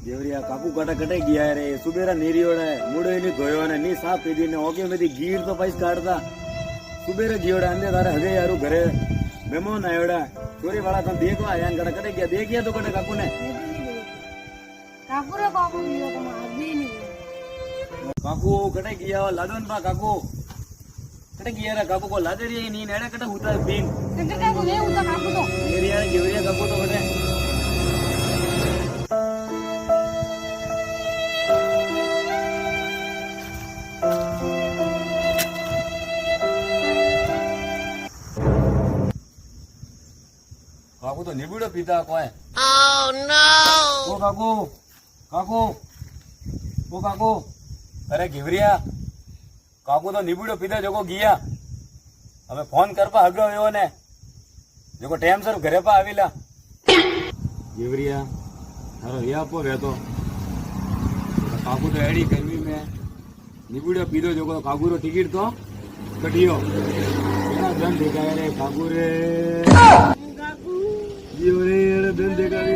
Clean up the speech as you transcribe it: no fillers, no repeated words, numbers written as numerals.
देवरिया काकू कटा कटे गया रे सुबेरा नीरियोड़ा मुड़े नी धोयो ने नी साफ पीधी ने ओके में दी गीर तो पैस काटता सुबेरे जियोड़ा अंदे तारे हगे यारू घरे मेहमान आयोड़ा चोरी वाला तन देखो आया कटा कटे गया देखिए तो कटे काकू ने काकू रे काकू गयो तो आदमी नहीं काकू कटे गया लादन पा काकू कटे गया रे काकू को लादे री नी नेड़े कटे होता है बीन शंकर काकू ले उता काकू तो देवरिया ने देवरिया काकू तो कटे काकू तो निबुड़ो पीता कोई Oh no! ओ काकू काकू ओ काकू अरे घिवरिया काकू तो निबुड़ो पीता जो गया हमें फोन कर पा हगो एवो ने जो टाइम सर घरे पा आवीला घिवरिया अरे ये आपो वेतो काकू तो एडी करवी में निबुड़ो पीतो जो काकू रो टिकट तो कटियो केना धन देखाय रे काकू रे काकू जीव रे धन देखाय